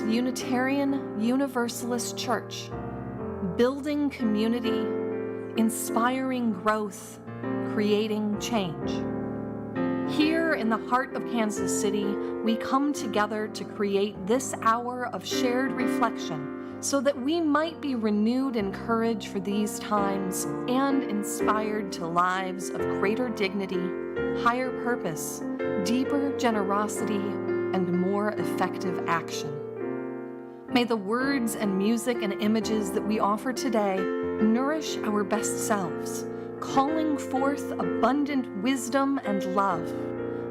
Unitarian Universalist Church, building community, inspiring growth, creating change. Here in the heart of Kansas City, we come together to create this hour of shared reflection so that we might be renewed in courage for these times and inspired to lives of greater dignity, higher purpose, deeper generosity, and more effective action. May the words and music and images that we offer today nourish our best selves, calling forth abundant wisdom and love,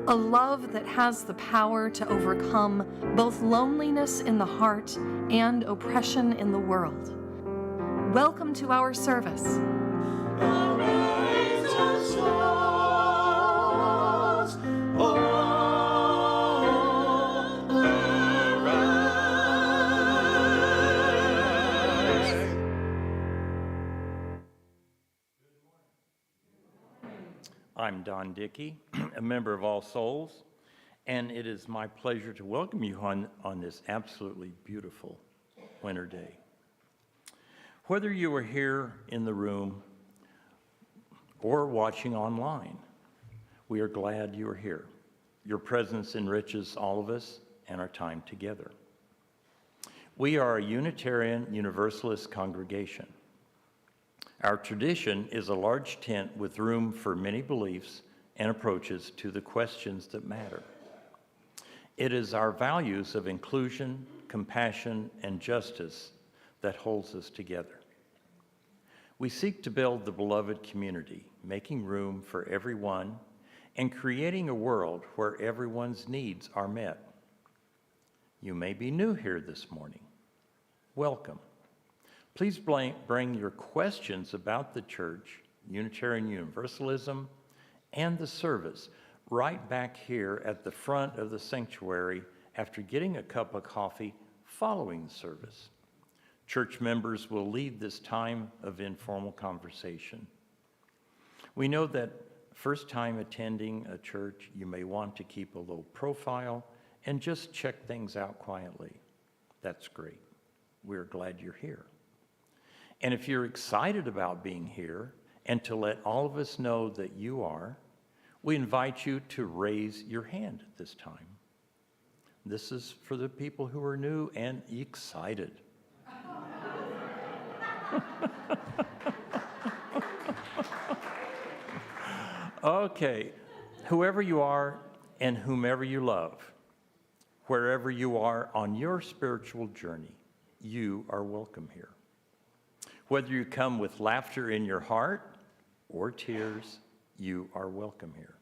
a love that has the power to overcome both loneliness in the heart and oppression in the world. Welcome to our service. I'm Don Dickey, a member of All Souls, and it is my pleasure to welcome you on this absolutely beautiful winter day. Whether you are here in the room or watching online, we are glad you are here. Your presence enriches all of us and our time together. We are a Unitarian Universalist congregation. Our tradition is a large tent with room for many beliefs and approaches to the questions that matter. It is our values of inclusion, compassion, and justice that holds us together. We seek to build the beloved community, making room for everyone and creating a world where everyone's needs are met. You may be new here this morning. Welcome. Please bring your questions about the church, Unitarian Universalism, and the service right back here at the front of the sanctuary after getting a cup of coffee following the service. Church members will lead this time of informal conversation. We know that first time attending a church, you may want to keep a low profile and just check things out quietly. That's great. We're glad you're here. And if you're excited about being here and to let all of us know that you are, we invite you to raise your hand at this time. This is for the people who are new and excited. Okay, whoever you are and whomever you love, wherever you are on your spiritual journey, you are welcome here. Whether you come with laughter in your heart or tears, you are welcome here.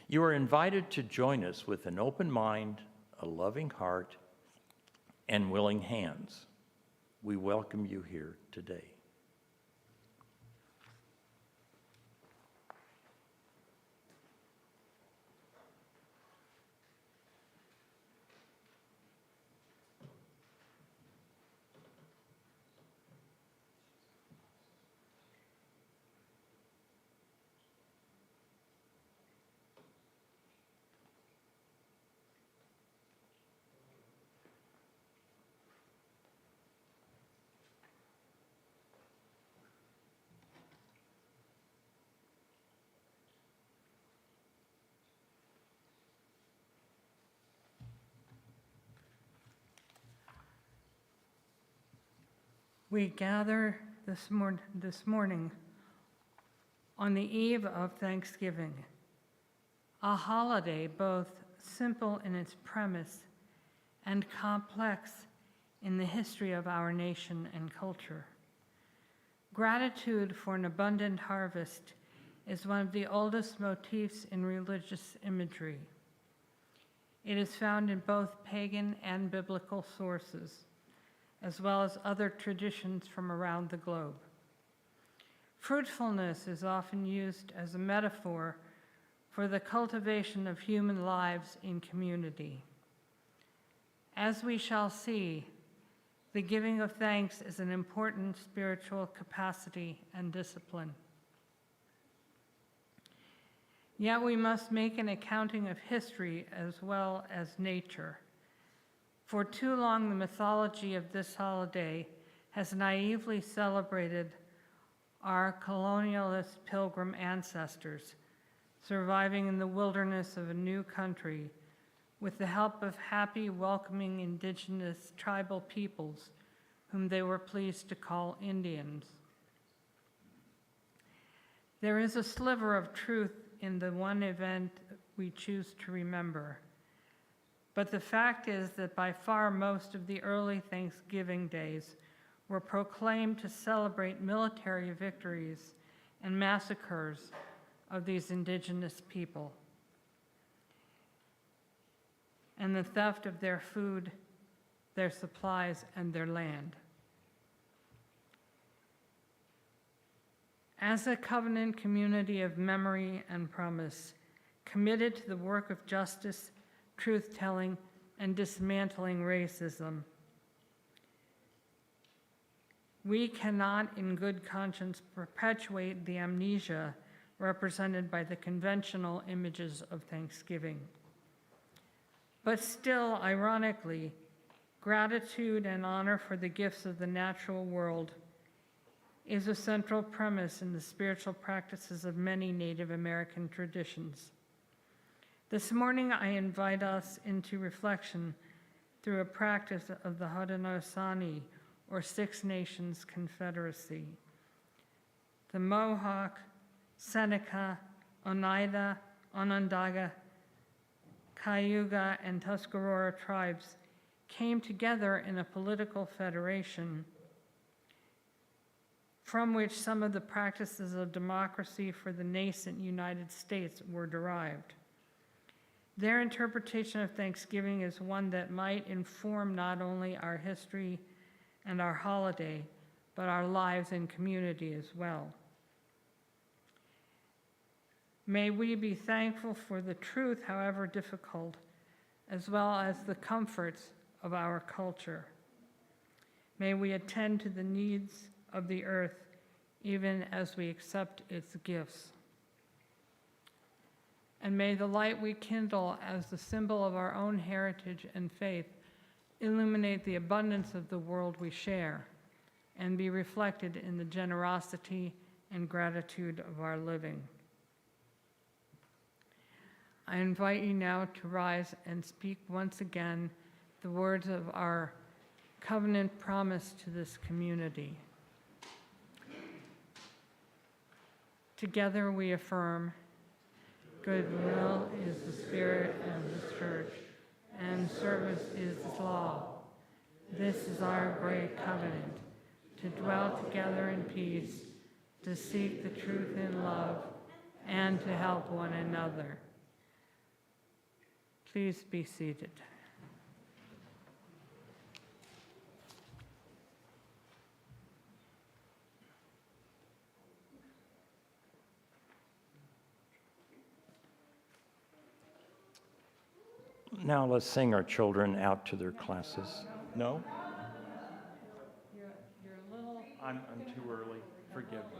You are invited to join us with an open mind, a loving heart, and willing hands. We welcome you here today. We gather this morning on the eve of Thanksgiving, a holiday both simple in its premise and complex in the history of our nation and culture. Gratitude for an abundant harvest is one of the oldest motifs in religious imagery. It is found in both pagan and biblical sources, as well as other traditions from around the globe. Fruitfulness is often used as a metaphor for the cultivation of human lives in community. As we shall see, the giving of thanks is an important spiritual capacity and discipline. Yet we must make an accounting of history as well as nature. For too long, the mythology of this holiday has naively celebrated our colonialist pilgrim ancestors, surviving in the wilderness of a new country with the help of happy, welcoming indigenous tribal peoples whom they were pleased to call Indians. There is a sliver of truth in the one event we choose to remember. But the fact is that by far most of the early Thanksgiving days were proclaimed to celebrate military victories and massacres of these indigenous people, and the theft of their food, their supplies, and their land. As a covenant community of memory and promise, committed to the work of justice, truth-telling, and dismantling racism, we cannot in good conscience perpetuate the amnesia represented by the conventional images of Thanksgiving. But still, ironically, gratitude and honor for the gifts of the natural world is a central premise in the spiritual practices of many Native American traditions. This morning, I invite us into reflection through a practice of the Haudenosaunee, or Six Nations Confederacy. The Mohawk, Seneca, Oneida, Onondaga, Cayuga, and Tuscarora tribes came together in a political federation from which some of the practices of democracy for the nascent United States were derived. Their interpretation of Thanksgiving is one that might inform not only our history and our holiday, but our lives and community as well. May we be thankful for the truth, however difficult, as well as the comforts of our culture. May we attend to the needs of the earth, even as we accept its gifts. And may the light we kindle as the symbol of our own heritage and faith illuminate the abundance of the world we share and be reflected in the generosity and gratitude of our living. I invite you now to rise and speak once again the words of our covenant promise to this community. Together we affirm, goodwill is the spirit of the church, and service is its law. This is our great covenant, to dwell together in peace, to seek the truth in love, and to help one another. Please be seated. Now let's sing our children out to their classes. No? You're a little... I'm too early. Forgive me.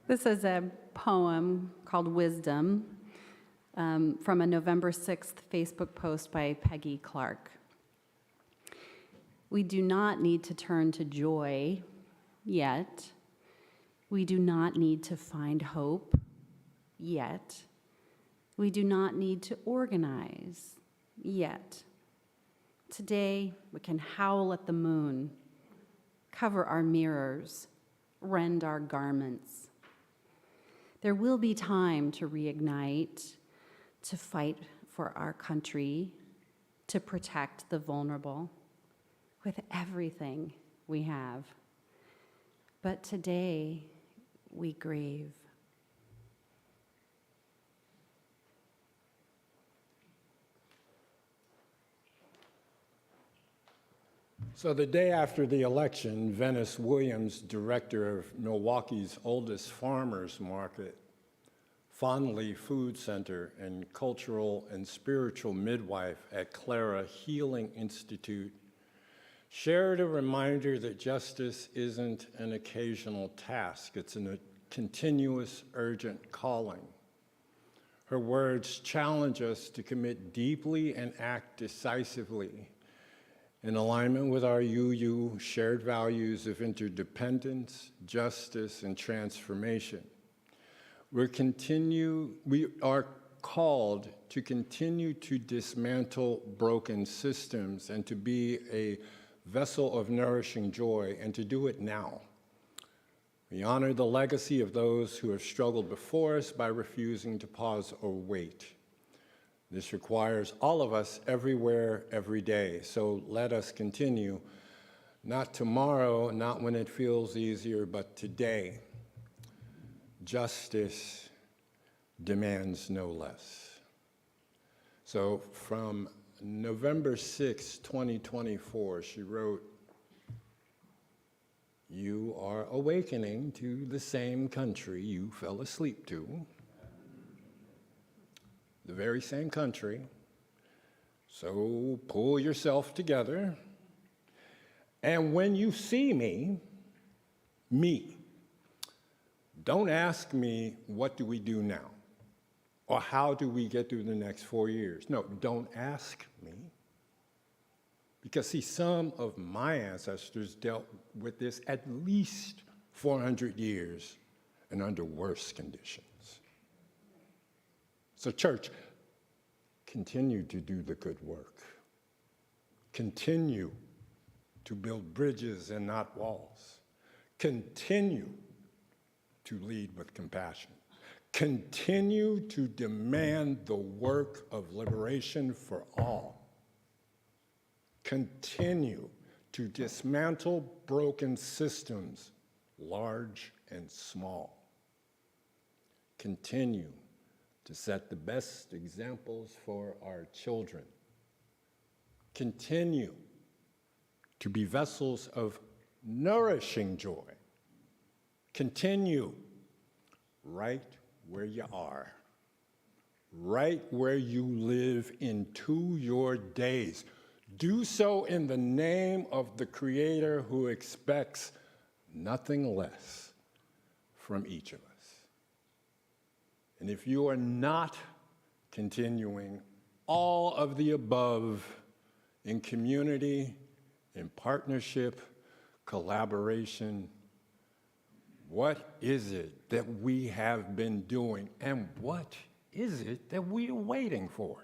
This is a poem called Wisdom from a November 6th Facebook post by Peggy Clark. We do not need to turn to joy yet. We do not need to find hope yet. We do not need to organize yet. Today, we can howl at the moon, cover our mirrors, rend our garments. There will be time to reignite, to fight for our country, to protect the vulnerable with everything we have. But today, we grieve. So the day after the election, Venice Williams, director of Milwaukee's oldest farmers market, Fondley Food Center, and cultural and spiritual midwife at Clara Healing Institute, shared a reminder that justice isn't an occasional task, it's an continuous, urgent calling. Her words challenge us to commit deeply and act decisively in alignment with our UU shared values of interdependence, justice, and transformation. We are called to continue to dismantle broken systems and to be a vessel of nourishing joy, and to do it now. We honor the legacy of those who have struggled before us by refusing to pause or wait. This requires all of us everywhere, every day. So let us continue, not tomorrow, not when it feels easier, but today. Justice demands no less. So from November 6, 2024, she wrote, "You are awakening to the same country you fell asleep to." The very same country. So pull yourself together. And when you see me, don't ask me, what do we do now? Or how do we get through the next 4 years? No, don't ask me. Because see, some of my ancestors dealt with this at least 400 years and under worse conditions. So church, continue to do the good work. Continue to build bridges and not walls. Continue to lead with compassion. Continue to demand the work of liberation for all. Continue to dismantle broken systems, large and small. Continue to set the best examples for our children. Continue to be vessels of nourishing joy. Continue right where you are, right where you live into your days. Do so in the name of the Creator who expects nothing less from each of us. And if you are not continuing all of the above in community, in partnership, collaboration, what is it that we have been doing, and what is it that we are waiting for?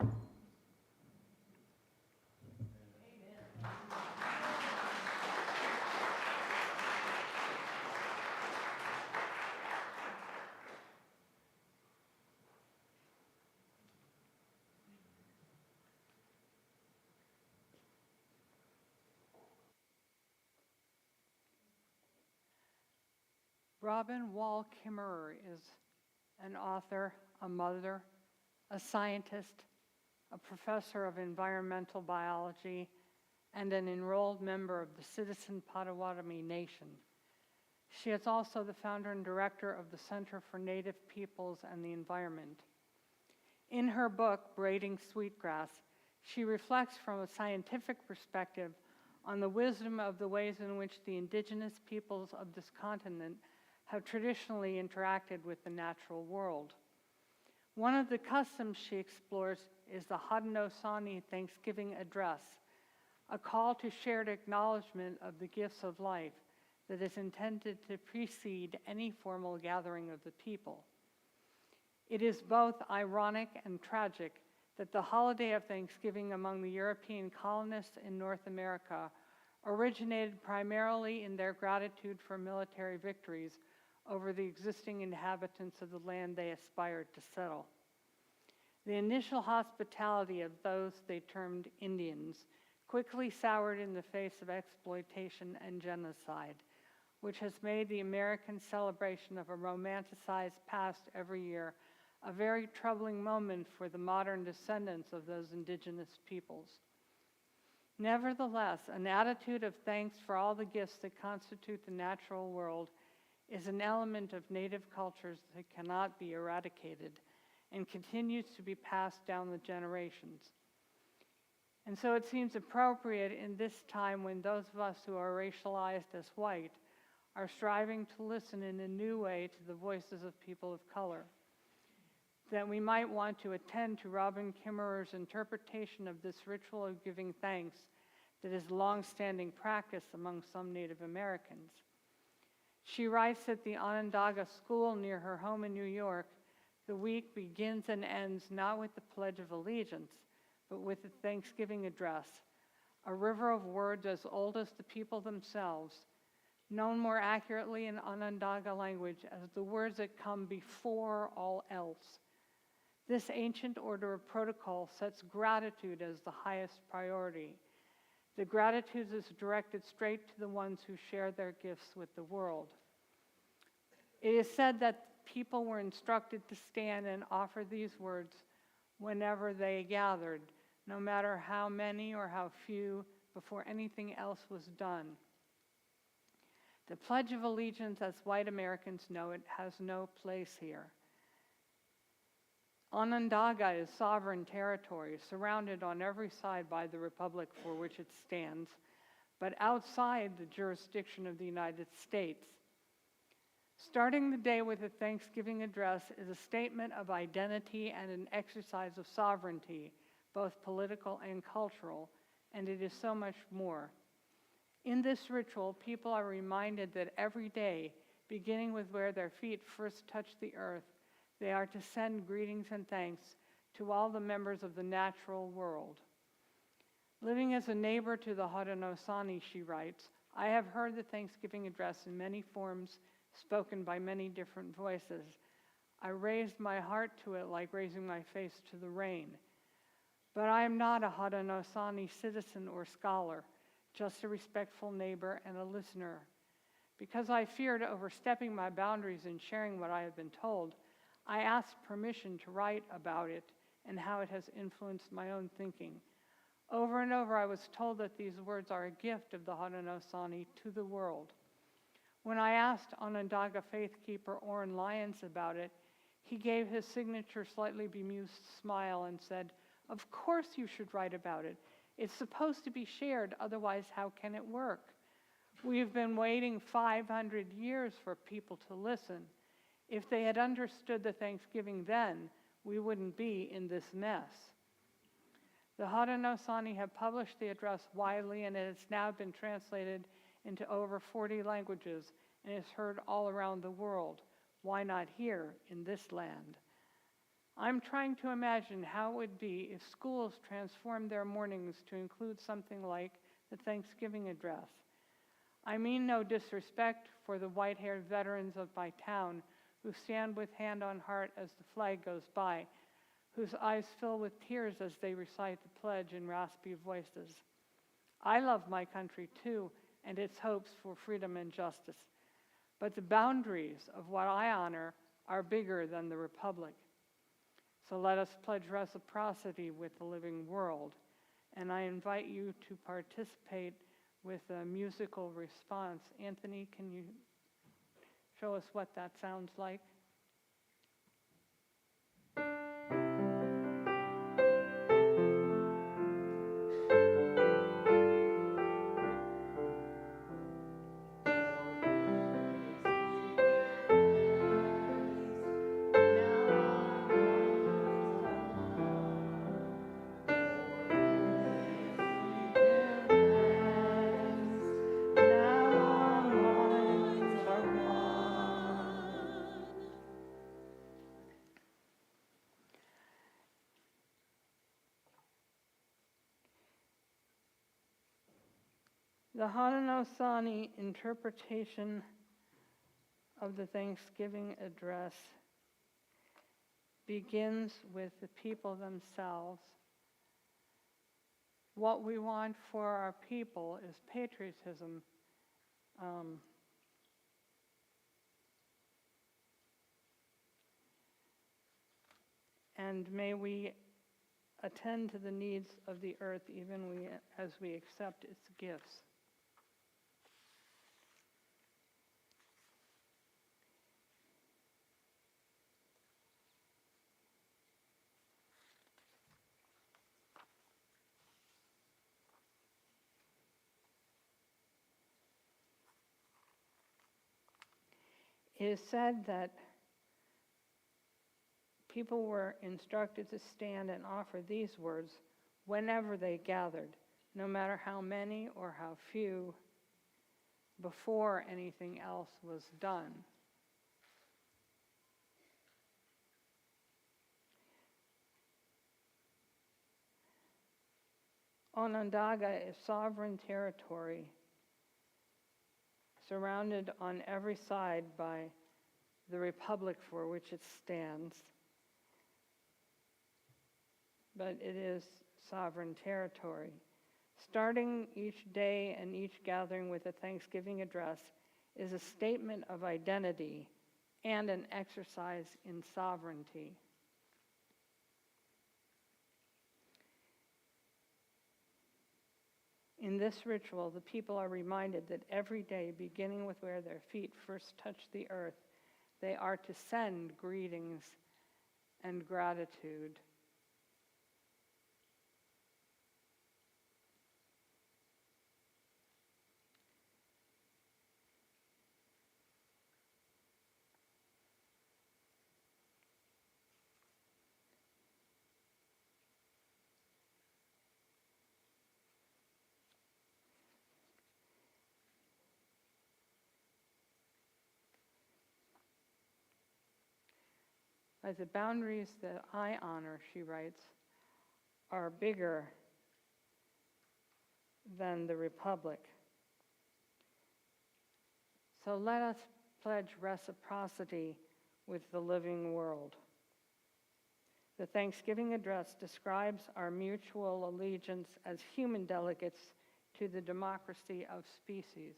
Robin Wall Kimmerer is an author, a mother, a scientist, a professor of environmental biology, and an enrolled member of the Citizen Potawatomi Nation. She is also the founder and director of the Center for Native Peoples and the Environment. In her book, Braiding Sweetgrass, she reflects from a scientific perspective on the wisdom of the ways in which the indigenous peoples of this continent have traditionally interacted with the natural world. One of the customs she explores is the Haudenosaunee Thanksgiving Address, a call to shared acknowledgement of the gifts of life that is intended to precede any formal gathering of the people. It is both ironic and tragic that the holiday of Thanksgiving among the European colonists in North America originated primarily in their gratitude for military victories over the existing inhabitants of the land they aspired to settle. The initial hospitality of those they termed Indians quickly soured in the face of exploitation and genocide, which has made the American celebration of a romanticized past every year a very troubling moment for the modern descendants of those indigenous peoples. Nevertheless, an attitude of thanks for all the gifts that constitute the natural world is an element of Native cultures that cannot be eradicated and continues to be passed down the generations. And so it seems appropriate in this time when those of us who are racialized as white are striving to listen in a new way to the voices of people of color. That we might want to attend to Robin Kimmerer's interpretation of this ritual of giving thanks that is long-standing practice among some Native Americans. She writes that the Onondaga school near her home in New York, the week begins and ends not with the Pledge of Allegiance, but with the Thanksgiving address, a river of words as old as the people themselves, known more accurately in Onondaga language as the words that come before all else. This ancient order of protocol sets gratitude as the highest priority. The gratitude is directed straight to the ones who share their gifts with the world. It is said that people were instructed to stand and offer these words whenever they gathered, no matter how many or how few, before anything else was done. The Pledge of Allegiance, as white Americans know it, has no place here. Onondaga is sovereign territory, surrounded on every side by the republic for which it stands, but outside the jurisdiction of the United States. Starting the day with a Thanksgiving address is a statement of identity and an exercise of sovereignty, both political and cultural, and it is so much more. In this ritual, people are reminded that every day, beginning with where their feet first touch the earth, they are to send greetings and thanks to all the members of the natural world. Living as a neighbor to the Haudenosaunee, she writes, I have heard the Thanksgiving address in many forms, spoken by many different voices. I raised my heart to it like raising my face to the rain. But I am not a Haudenosaunee citizen or scholar, just a respectful neighbor and a listener. Because I feared overstepping my boundaries in sharing what I have been told, I asked permission to write about it and how it has influenced my own thinking. Over and over, I was told that these words are a gift of the Haudenosaunee to the world. When I asked Onondaga faithkeeper Orrin Lyons about it, he gave his signature slightly bemused smile and said, "Of course you should write about it. It's supposed to be shared, otherwise how can it work? We've been waiting 500 years for people to listen. If they had understood the Thanksgiving then, we wouldn't be in this mess." The Haudenosaunee have published the address widely, and it has now been translated into over 40 languages and is heard all around the world. Why not here in this land? I'm trying to imagine how it would be if schools transformed their mornings to include something like the Thanksgiving address. I mean no disrespect for the white-haired veterans of my town who stand with hand on heart as the flag goes by, whose eyes fill with tears as they recite the pledge in raspy voices. I love my country too, and its hopes for freedom and justice. But the boundaries of what I honor are bigger than the republic. So let us pledge reciprocity with the living world. And I invite you to participate with a musical response. Anthony, can you show us what that sounds like? The Haudenosaunee interpretation of the Thanksgiving address begins with the people themselves. What we want for our people is patriotism. And may we attend to the needs of the earth even as we accept its gifts. It is said that people were instructed to stand and offer these words whenever they gathered, no matter how many or how few, before anything else was done. Onondaga is sovereign territory surrounded on every side by the republic for which it stands, but it is sovereign territory. Starting each day and each gathering with a Thanksgiving address is a statement of identity and an exercise in sovereignty. In this ritual, the people are reminded that every day, beginning with where their feet first touch the earth, they are to send greetings and gratitude. The boundaries that I honor, she writes, are bigger than the republic. So let us pledge reciprocity with the living world. The Thanksgiving address describes our mutual allegiance as human delegates to the democracy of species.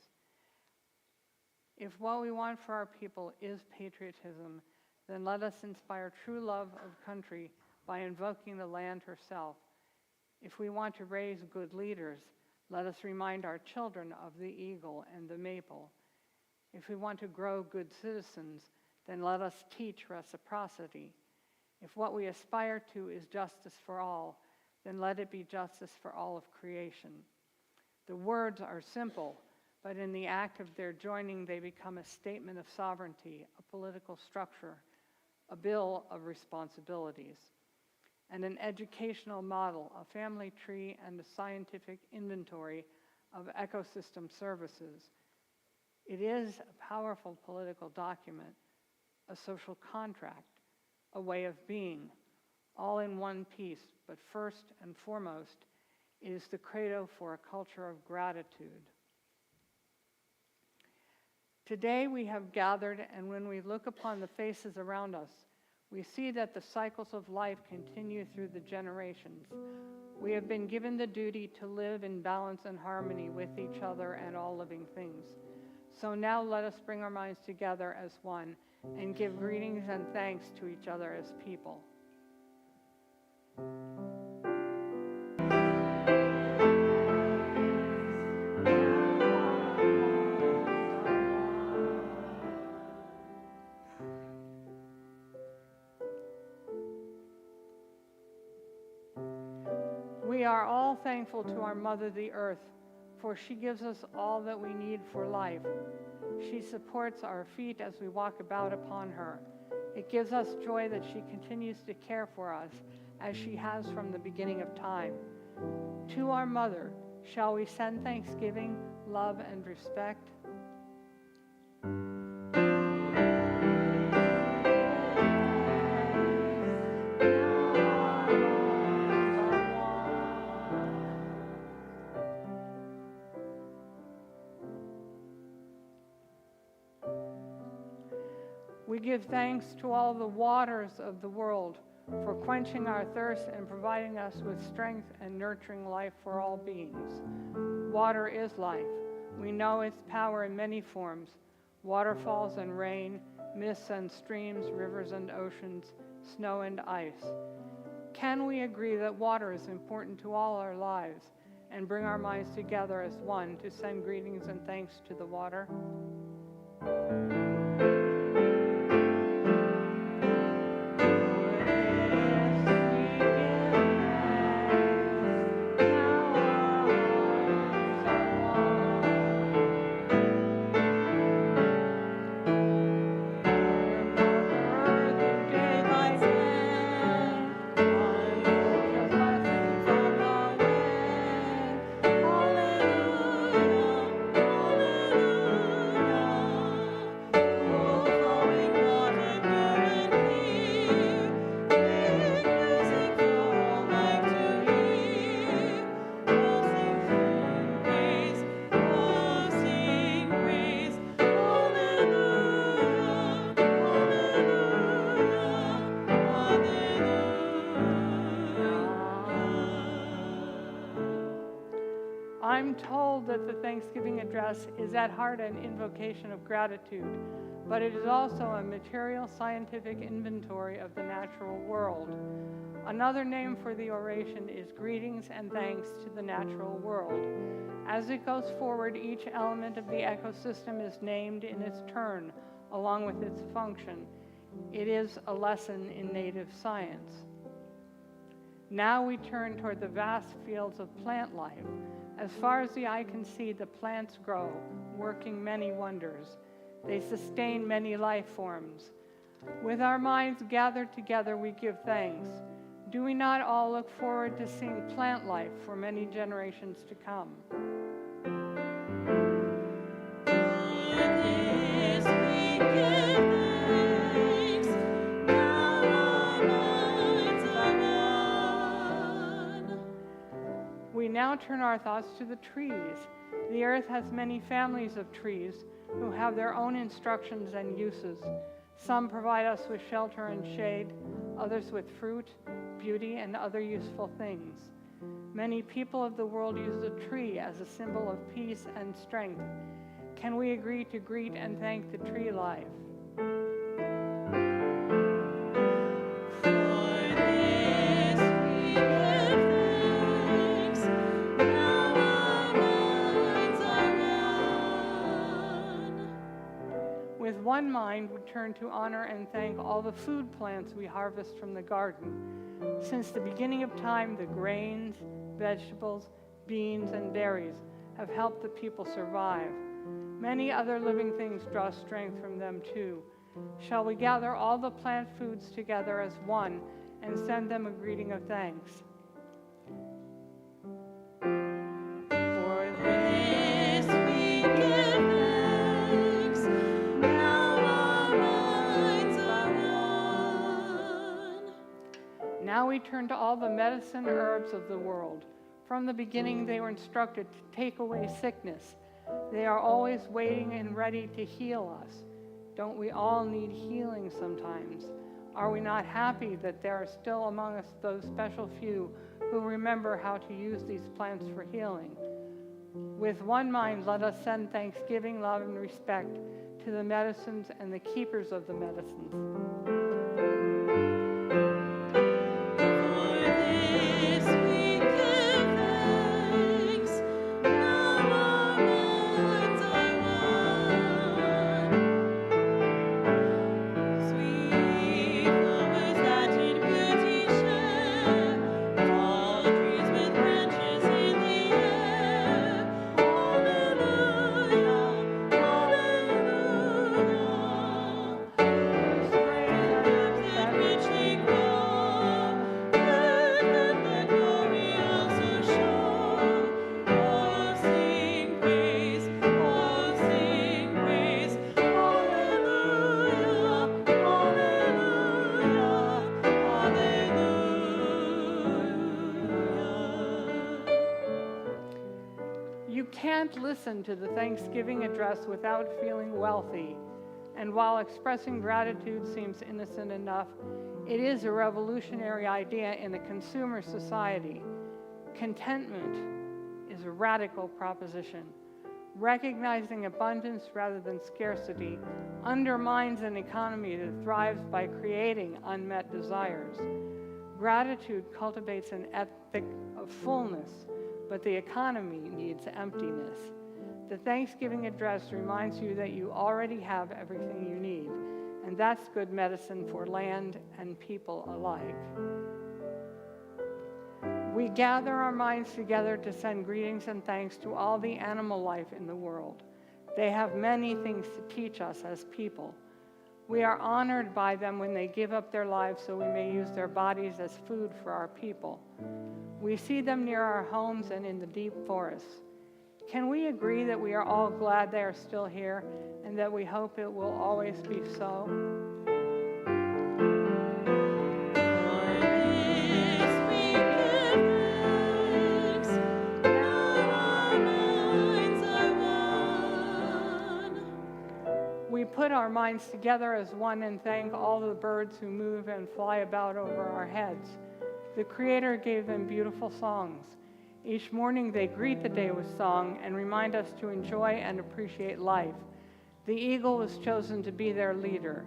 If what we want for our people is patriotism, then let us inspire true love of country by invoking the land herself. If we want to raise good leaders, let us remind our children of the eagle and the maple. If we want to grow good citizens, then let us teach reciprocity. If what we aspire to is justice for all, then let it be justice for all of creation. The words are simple, but in the act of their joining, they become a statement of sovereignty, a political structure, a bill of responsibilities, and an educational model, a family tree, and a scientific inventory of ecosystem services. It is a powerful political document, a social contract, a way of being, all in one piece, but first and foremost, it is the credo for a culture of gratitude. Today we have gathered, and when we look upon the faces around us, we see that the cycles of life continue through the generations. We have been given the duty to live in balance and harmony with each other and all living things. So now let us bring our minds together as one and give greetings and thanks to each other as people. We are all thankful to our Mother, the Earth, for she gives us all that we need for life. She supports our feet as we walk about upon her. It gives us joy that she continues to care for us as she has from the beginning of time. To our Mother, shall we send thanksgiving, love, and respect? We give thanks to all the waters of the world for quenching our thirst and providing us with strength and nurturing life for all beings. Water is life. We know its power in many forms: waterfalls and rain, mists and streams, rivers and oceans, snow and ice. Can we agree that water is important to all our lives and bring our minds together as one to send greetings and thanks to the water? I'm told that the Thanksgiving address is at heart an invocation of gratitude, but it is also a material scientific inventory of the natural world. Another name for the oration is greetings and thanks to the natural world. As it goes forward, each element of the ecosystem is named in its turn, along with its function. It is a lesson in native science. Now we turn toward the vast fields of plant life. As far as the eye can see, the plants grow, working many wonders. They sustain many life forms. With our minds gathered together, we give thanks. Do we not all look forward to seeing plant life for many generations to come? We now turn our thoughts to the trees. The earth has many families of trees who have their own instructions and uses. Some provide us with shelter and shade, others with fruit, beauty, and other useful things. Many people of the world use the tree as a symbol of peace and strength. Can we agree to greet and thank the tree life? With one mind, we turn to honor and thank all the food plants we harvest from the garden. Since the beginning of time, the grains, vegetables, beans, and berries have helped the people survive. Many other living things draw strength from them too. Shall we gather all the plant foods together as one and send them a greeting of thanks? Now we turn to all the medicine herbs of the world. From the beginning, they were instructed to take away sickness. They are always waiting and ready to heal us. Don't we all need healing sometimes? Are we not happy that there are still among us those special few who remember how to use these plants for healing? With one mind, let us send thanksgiving, love, and respect to the medicines and the keepers of the medicines. You can't listen to the Thanksgiving address without feeling wealthy. And while expressing gratitude seems innocent enough, it is a revolutionary idea in a consumer society. Contentment is a radical proposition. Recognizing abundance rather than scarcity undermines an economy that thrives by creating unmet desires. Gratitude cultivates an ethic of fullness, but the economy needs emptiness. The Thanksgiving address reminds you that you already have everything you need, and that's good medicine for land and people alike. We gather our minds together to send greetings and thanks to all the animal life in the world. They have many things to teach us as people. We are honored by them when they give up their lives so we may use their bodies as food for our people. We see them near our homes and in the deep forests. Can we agree that we are all glad they are still here and that we hope it will always be so? We put our minds together as one and thank all the birds who move and fly about over our heads. The Creator gave them beautiful songs. Each morning they greet the day with song and remind us to enjoy and appreciate life. The eagle was chosen to be their leader.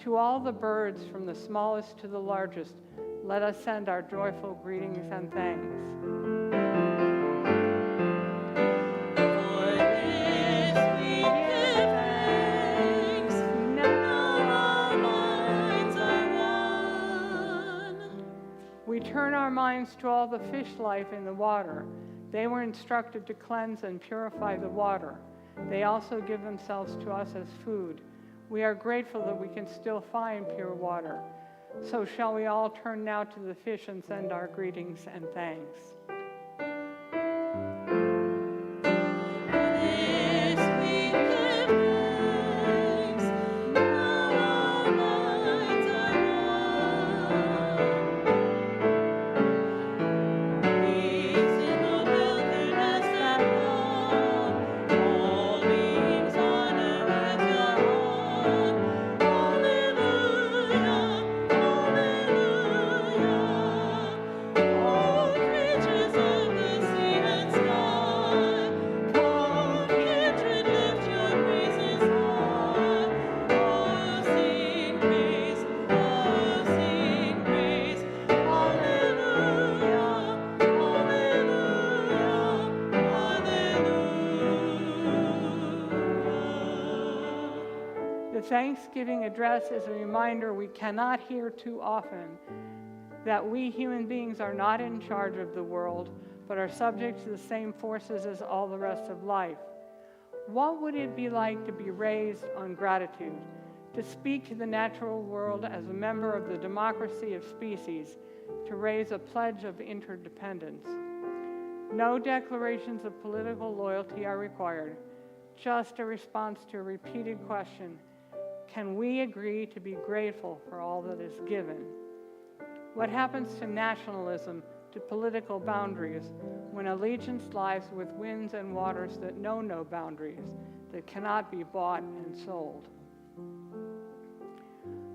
To all the birds, from the smallest to the largest, let us send our joyful greetings and thanks. We turn our minds to all the fish life in the water. They were instructed to cleanse and purify the water. They also give themselves to us as food. We are grateful that we can still find pure water. So shall we all turn now to the fish and send our greetings and thanks. The Thanksgiving address is a reminder we cannot hear too often that we human beings are not in charge of the world, but are subject to the same forces as all the rest of life. What would it be like to be raised on gratitude, to speak to the natural world as a member of the democracy of species, to raise a pledge of interdependence? No declarations of political loyalty are required, just a response to a repeated question: can we agree to be grateful for all that is given? What happens to nationalism, to political boundaries, when allegiance lies with winds and waters that know no boundaries, that cannot be bought and sold?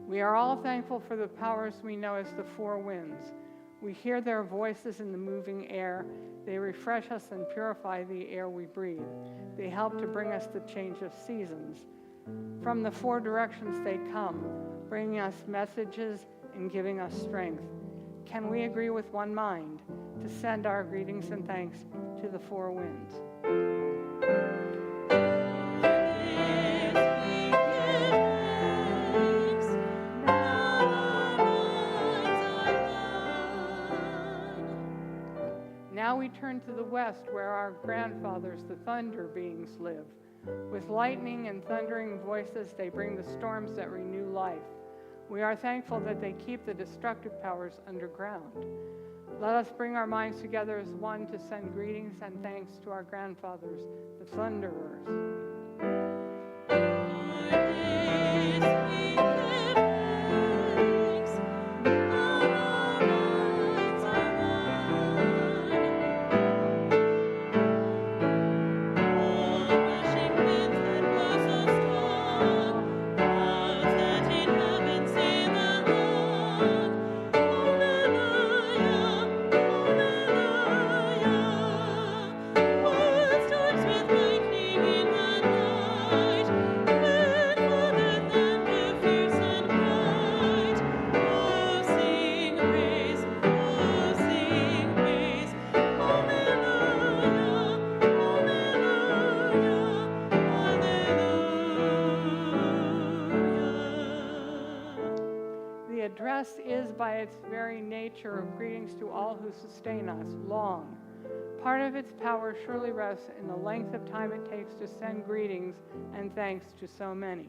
We are all thankful for the powers we know as the four winds. We hear their voices in the moving air. They refresh us and purify the air we breathe. They help to bring us the change of seasons. From the four directions they come, bringing us messages and giving us strength. Can we agree with one mind to send our greetings and thanks to the four winds? Now we turn to the west, where our grandfathers, the thunder beings, live. With lightning and thundering voices, they bring the storms that renew life. We are thankful that they keep the destructive powers underground. Let us bring our minds together as one to send greetings and thanks to our grandfathers, the thunderers. The address is, by its very nature, of greetings to all who sustain us, long. Part of its power surely rests in the length of time it takes to send greetings and thanks to so many.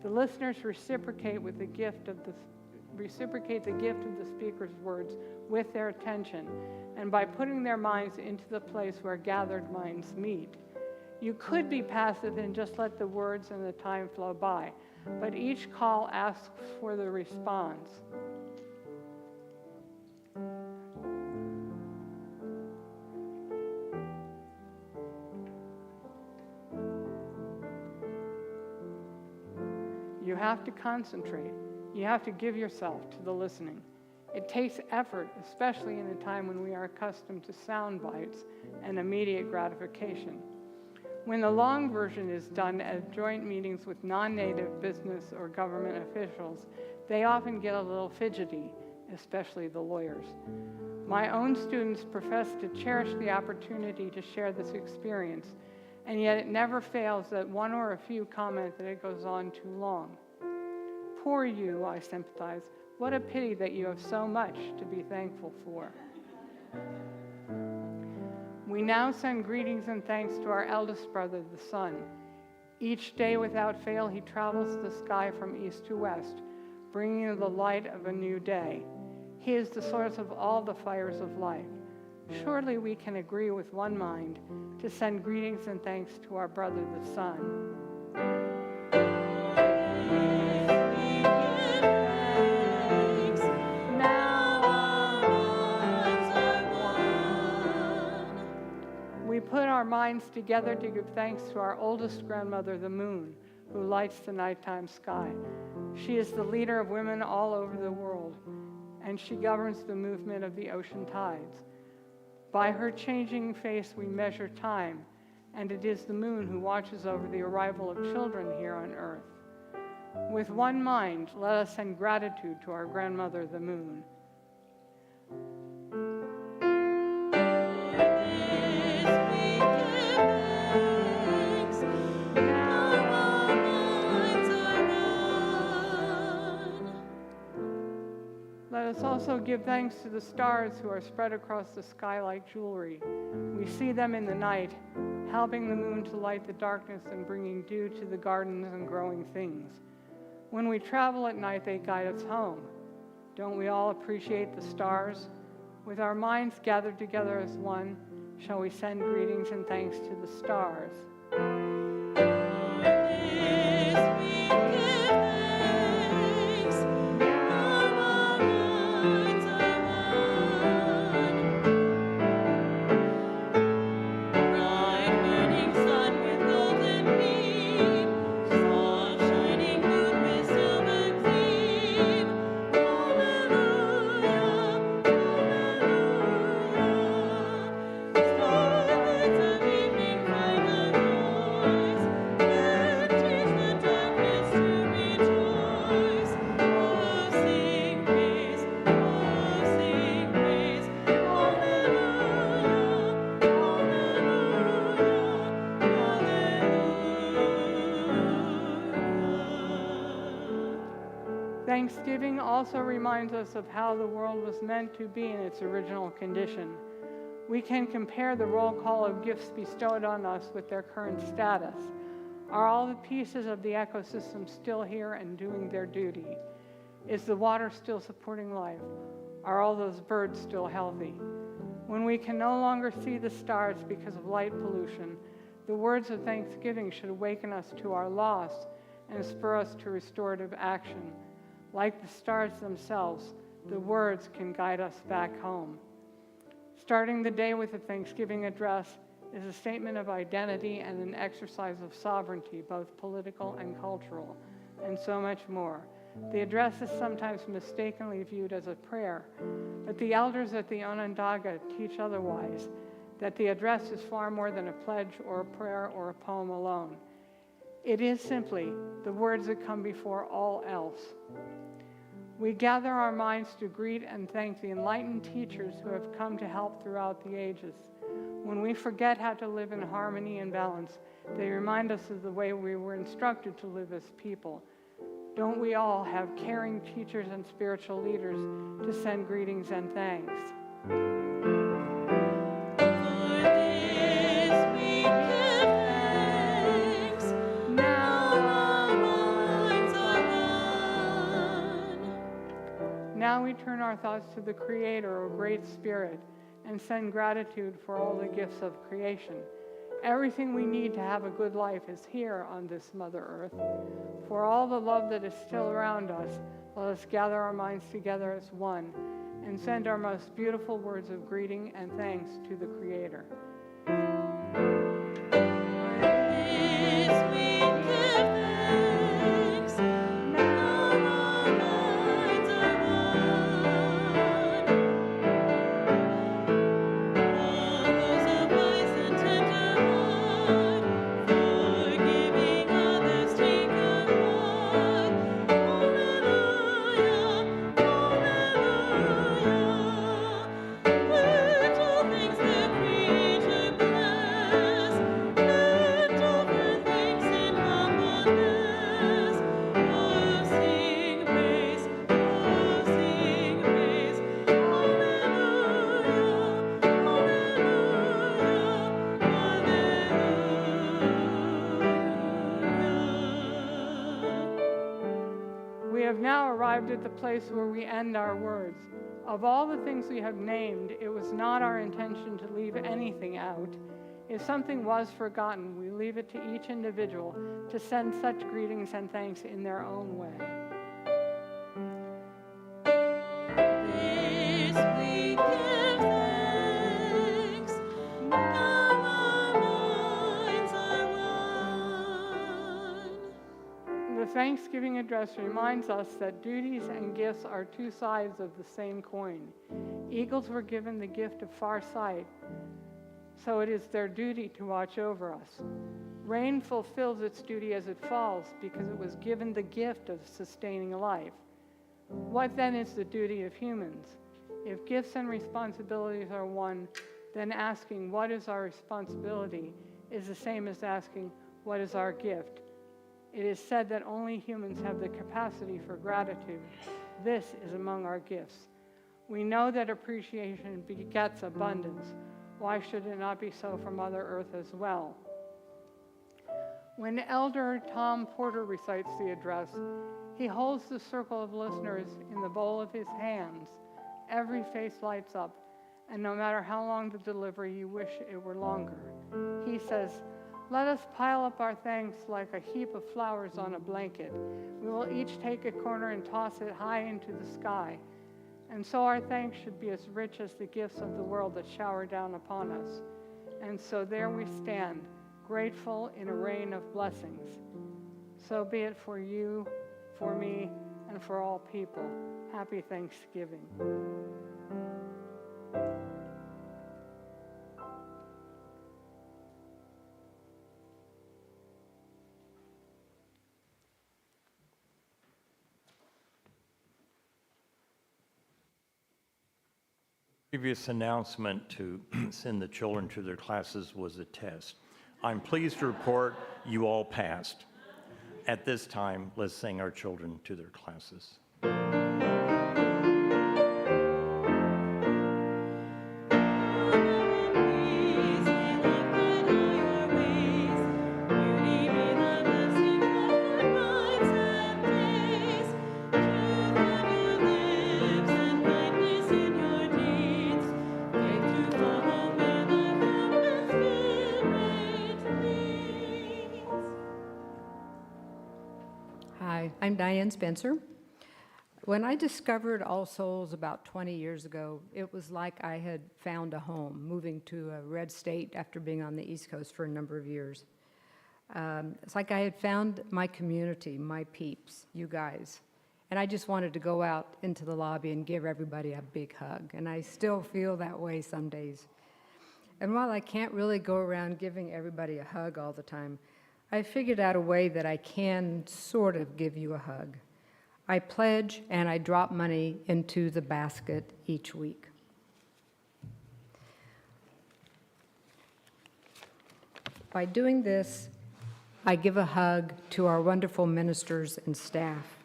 The listeners reciprocate the gift of the speaker's words with their attention, and by putting their minds into the place where gathered minds meet. You could be passive and just let the words and the time flow by, but each call asks for the response. You have to concentrate. You have to give yourself to the listening. It takes effort, especially in a time when we are accustomed to sound bites and immediate gratification. When the long version is done at joint meetings with non-native business or government officials, they often get a little fidgety, especially the lawyers. My own students profess to cherish the opportunity to share this experience, and yet it never fails that one or a few comment that it goes on too long. Poor you, I sympathize. What a pity that you have so much to be thankful for. We now send greetings and thanks to our eldest brother, the sun. Each day without fail, he travels the sky from east to west, bringing the light of a new day. He is the source of all the fires of life. Surely we can agree with one mind to send greetings and thanks to our brother, the sun. We put our minds together to give thanks to our oldest grandmother, the moon, who lights the nighttime sky. She is the leader of women all over the world, and she governs the movement of the ocean tides. By her changing face, we measure time, and it is the moon who watches over the arrival of children here on earth. With one mind, let us send gratitude to our grandmother, the moon. Let us also give thanks to the stars who are spread across the sky like jewelry. We see them in the night, helping the moon to light the darkness and bringing dew to the gardens and growing things. When we travel at night, they guide us home. Don't we all appreciate the stars? With our minds gathered together as one, shall we send greetings and thanks to the stars? Thanksgiving also reminds us of how the world was meant to be in its original condition. We can compare the roll call of gifts bestowed on us with their current status. Are all the pieces of the ecosystem still here and doing their duty? Is the water still supporting life? Are all those birds still healthy? When we can no longer see the stars because of light pollution, the words of thanksgiving should awaken us to our loss and spur us to restorative action. Like the stars themselves, the words can guide us back home. Starting the day with a Thanksgiving address is a statement of identity and an exercise of sovereignty, both political and cultural, and so much more. The address is sometimes mistakenly viewed as a prayer, but the elders at the Onondaga teach otherwise, that the address is far more than a pledge or a prayer or a poem alone. It is simply the words that come before all else. We gather our minds to greet and thank the enlightened teachers who have come to help throughout the ages. When we forget how to live in harmony and balance, they remind us of the way we were instructed to live as people. Don't we all have caring teachers and spiritual leaders to send greetings and thanks? Now we turn our thoughts to the Creator, or Great Spirit, and send gratitude for all the gifts of creation. Everything we need to have a good life is here on this Mother Earth. For all the love that is still around us, let us gather our minds together as one and send our most beautiful words of greeting and thanks to the Creator. Now arrived at the place where we end our words. Of all the things we have named, it was not our intention to leave anything out. If something was forgotten, we leave it to each individual to send such greetings and thanks in their own way. This we give thanks, now our minds are one. The Thanksgiving address reminds us that duties and gifts are two sides of the same coin. Eagles were given the gift of far sight, so it is their duty to watch over us. Rain fulfills its duty as it falls because it was given the gift of sustaining life. What then is the duty of humans? If gifts and responsibilities are one, then asking what is our responsibility is the same as asking what is our gift. It is said that only humans have the capacity for gratitude. This is among our gifts. We know that appreciation begets abundance. Why should it not be so for Mother Earth as well? When Elder Tom Porter recites the address, he holds the circle of listeners in the bowl of his hands. Every face lights up, and no matter how long the delivery, you wish it were longer. He says, "Let us pile up our thanks like a heap of flowers on a blanket. We will each take a corner and toss it high into the sky. And so our thanks should be as rich as the gifts of the world that shower down upon us. And so there we stand, grateful in a rain of blessings. So be it for you, for me, and for all people. Happy Thanksgiving." Previous announcement to send the children to their classes was a test. I'm pleased to report you all passed. At this time, let's sing our children to their classes. Hi, I'm Diane Spencer. When I discovered All Souls about 20 years ago, it was like I had found a home, moving to a red state after being on the East Coast for a number of years. It's like I had found my community, my peeps, you guys. And I just wanted to go out into the lobby and give everybody a big hug. And I still feel that way some days. And while I can't really go around giving everybody a hug all the time, I figured out a way that I can sort of give you a hug. I pledge and I drop money into the basket each week. By doing this, I give a hug to our wonderful ministers and staff.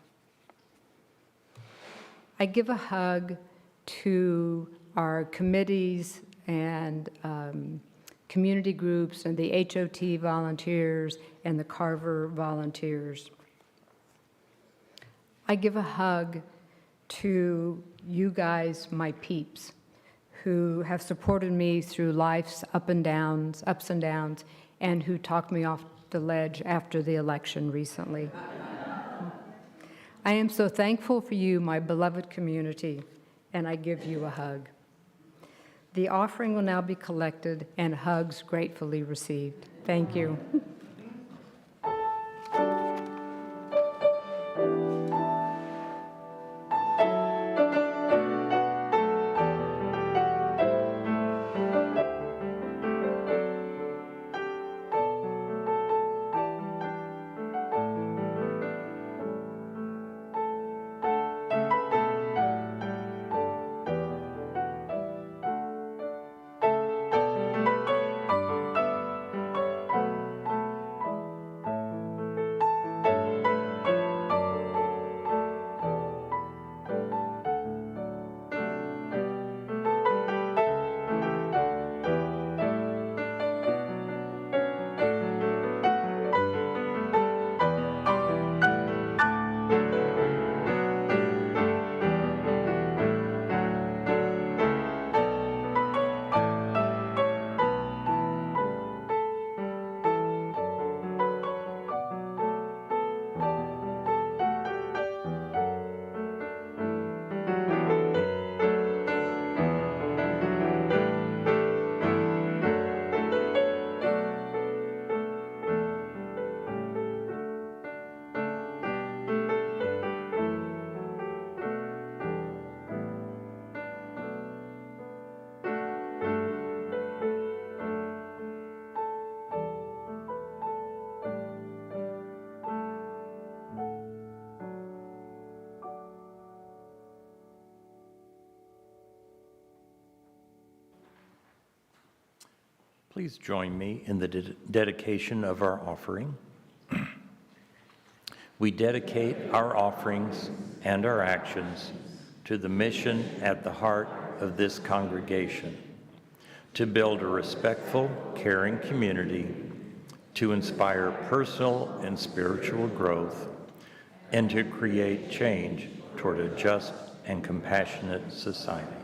I give a hug to our committees and community groups and the HOT volunteers and the Carver volunteers. I give a hug to you guys, my peeps, who have supported me through life's ups and downs, and who talked me off the ledge after the election recently. I am so thankful for you, my beloved community, and I give you a hug. The offering will now be collected and hugs gratefully received. Thank you. Please join me in the dedication of our offering. We dedicate our offerings and our actions to the mission at the heart of this congregation, to build a respectful, caring community, to inspire personal and spiritual growth, and to create change toward a just and compassionate society.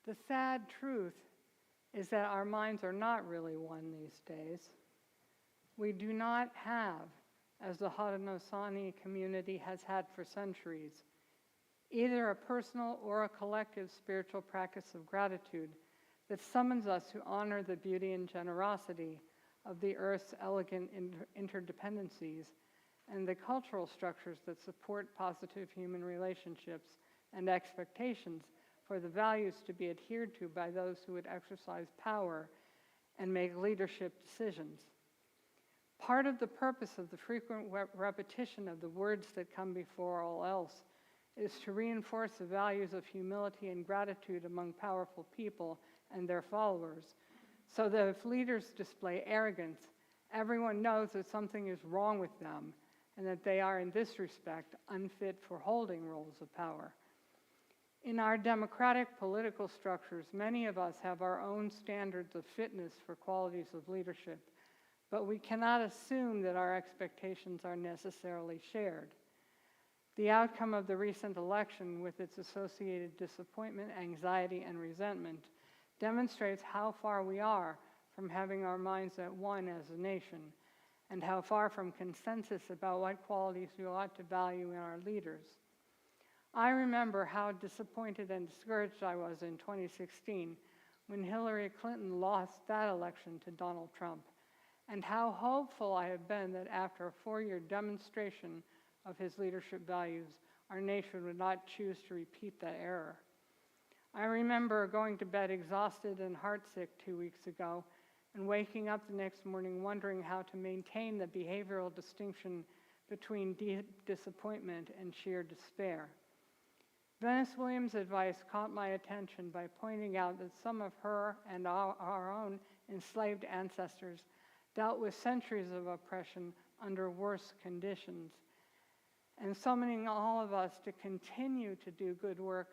The sad truth is that our minds are not really one these days. We do not have, as the Haudenosaunee community has had for centuries, either a personal or a collective spiritual practice of gratitude that summons us to honor the beauty and generosity of the earth's elegant interdependencies and the cultural structures that support positive human relationships and expectations for the values to be adhered to by those who would exercise power and make leadership decisions. Part of the purpose of the frequent repetition of the words that come before all else is to reinforce the values of humility and gratitude among powerful people and their followers, so that if leaders display arrogance, everyone knows that something is wrong with them and that they are in this respect unfit for holding roles of power. In our democratic political structures, many of us have our own standards of fitness for qualities of leadership, but we cannot assume that our expectations are necessarily shared. The outcome of the recent election, with its associated disappointment, anxiety, and resentment, demonstrates how far we are from having our minds at one as a nation, and how far from consensus about what qualities we ought to value in our leaders. I remember how disappointed and discouraged I was in 2016 when Hillary Clinton lost that election to Donald Trump, and how hopeful I have been that after a 4-year demonstration of his leadership values, our nation would not choose to repeat that error. I remember going to bed exhausted and heartsick 2 weeks ago and waking up the next morning wondering how to maintain the behavioral distinction between disappointment and sheer despair. Venice Williams' advice caught my attention by pointing out that some of her and our own enslaved ancestors dealt with centuries of oppression under worse conditions, and summoning all of us to continue to do good work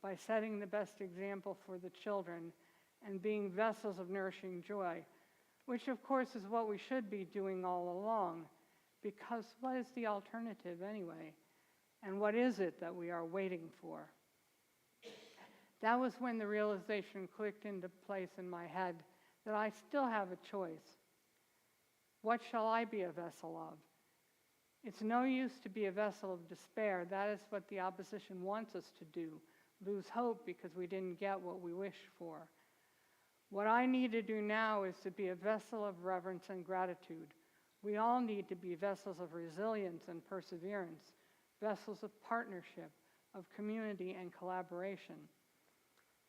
by setting the best example for the children and being vessels of nourishing joy, which of course is what we should be doing all along, because what is the alternative anyway? And what is it that we are waiting for? That was when the realization clicked into place in my head that I still have a choice. What shall I be a vessel of? It's no use to be a vessel of despair. That is what the opposition wants us to do, lose hope because we didn't get what we wished for. What I need to do now is to be a vessel of reverence and gratitude. We all need to be vessels of resilience and perseverance, vessels of partnership, of community and collaboration.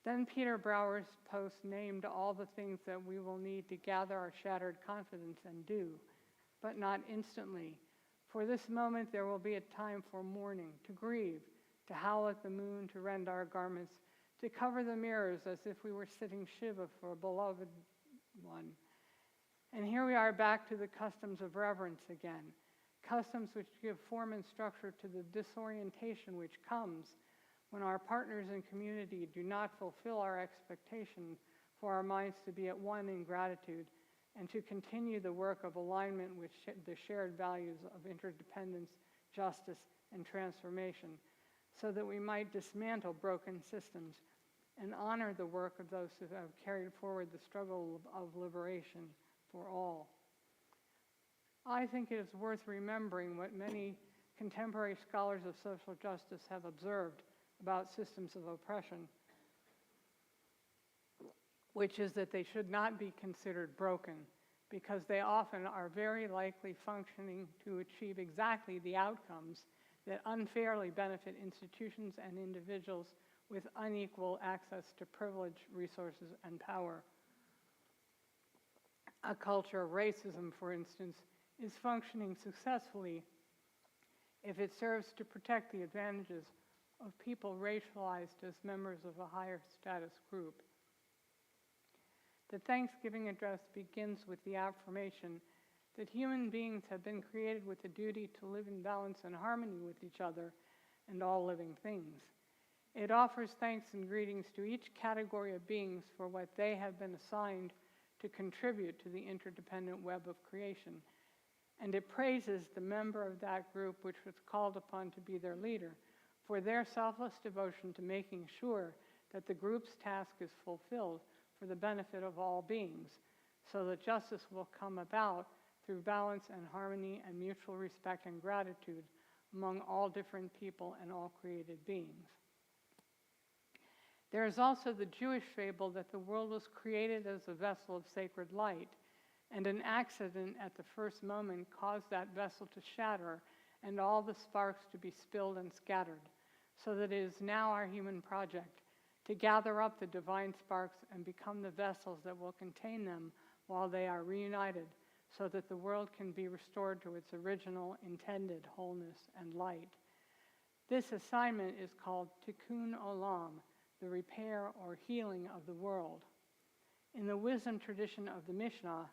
Then Peter Brower's post named all the things that we will need to gather our shattered confidence and do, but not instantly. For this moment there will be a time for mourning, to grieve, to howl at the moon, to rend our garments, to cover the mirrors as if we were sitting Shiva for a beloved one. And here we are back to the customs of reverence again, customs which give form and structure to the disorientation which comes when our partners in community do not fulfill our expectation for our minds to be at one in gratitude and to continue the work of alignment with the shared values of interdependence, justice, and transformation, so that we might dismantle broken systems and honor the work of those who have carried forward the struggle of liberation for all. I think it is worth remembering what many contemporary scholars of social justice have observed about systems of oppression, which is that they should not be considered broken, because they often are very likely functioning to achieve exactly the outcomes that unfairly benefit institutions and individuals with unequal access to privilege, resources, and power. A culture of racism, for instance, is functioning successfully if it serves to protect the advantages of people racialized as members of a higher status group. The Thanksgiving address begins with the affirmation that human beings have been created with the duty to live in balance and harmony with each other and all living things. It offers thanks and greetings to each category of beings for what they have been assigned to contribute to the interdependent web of creation, and it praises the member of that group which was called upon to be their leader for their selfless devotion to making sure that the group's task is fulfilled for the benefit of all beings, so that justice will come about through balance and harmony and mutual respect and gratitude among all different people and all created beings. There is also the Jewish fable that the world was created as a vessel of sacred light, and an accident at the first moment caused that vessel to shatter and all the sparks to be spilled and scattered, so that it is now our human project to gather up the divine sparks and become the vessels that will contain them while they are reunited, so that the world can be restored to its original intended wholeness and light. This assignment is called Tikkun Olam, the repair or healing of the world. In the wisdom tradition of the Mishnah,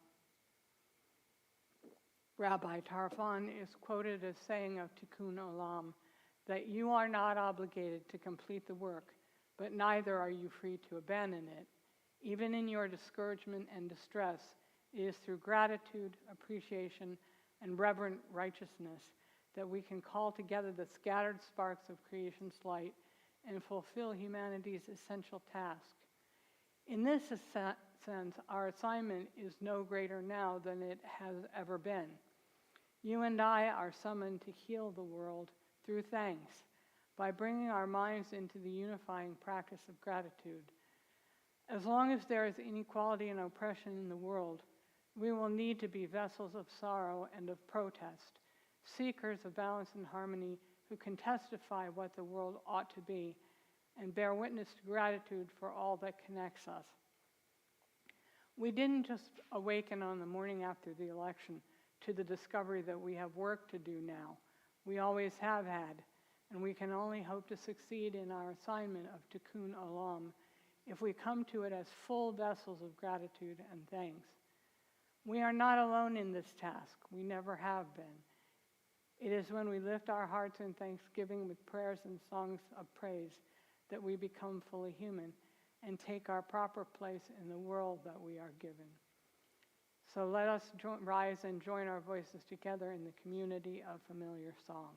Rabbi Tarfon is quoted as saying of Tikkun Olam that you are not obligated to complete the work, but neither are you free to abandon it. Even in your discouragement and distress, it is through gratitude, appreciation, and reverent righteousness that we can call together the scattered sparks of creation's light and fulfill humanity's essential task. In this sense, our assignment is no greater now than it has ever been. You and I are summoned to heal the world through thanks, by bringing our minds into the unifying practice of gratitude. As long as there is inequality and oppression in the world, we will need to be vessels of sorrow and of protest, seekers of balance and harmony who can testify what the world ought to be and bear witness to gratitude for all that connects us. We didn't just awaken on the morning after the election to the discovery that we have work to do now. We always have had, and we can only hope to succeed in our assignment of Tikkun Olam if we come to it as full vessels of gratitude and thanks. We are not alone in this task. We never have been. It is when we lift our hearts in thanksgiving with prayers and songs of praise that we become fully human and take our proper place in the world that we are given. So let us rise and join our voices together in the community of familiar song.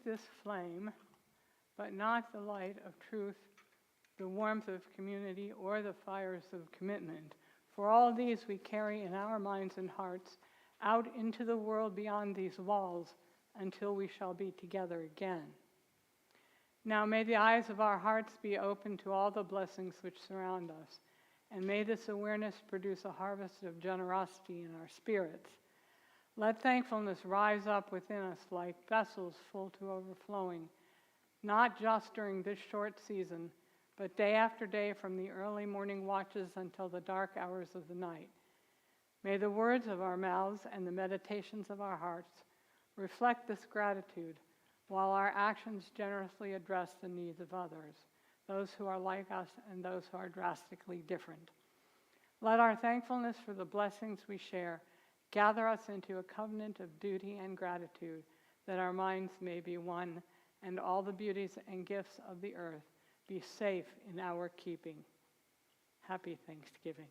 this flame, but not the light of truth, the warmth of community, or the fires of commitment. For all these we carry in our minds and hearts out into the world beyond these walls until we shall be together again. Now may the eyes of our hearts be open to all the blessings which surround us, and may this awareness produce a harvest of generosity in our spirits. Let thankfulness rise up within us like vessels full to overflowing, not just during this short season, but day after day from the early morning watches until the dark hours of the night. May the words of our mouths and the meditations of our hearts reflect this gratitude, while our actions generously address the needs of others, those who are like us and those who are drastically different. Let our thankfulness for the blessings we share gather us into a covenant of duty and gratitude, that our minds may be one and all the beauties and gifts of the earth be safe in our keeping. Happy Thanksgiving.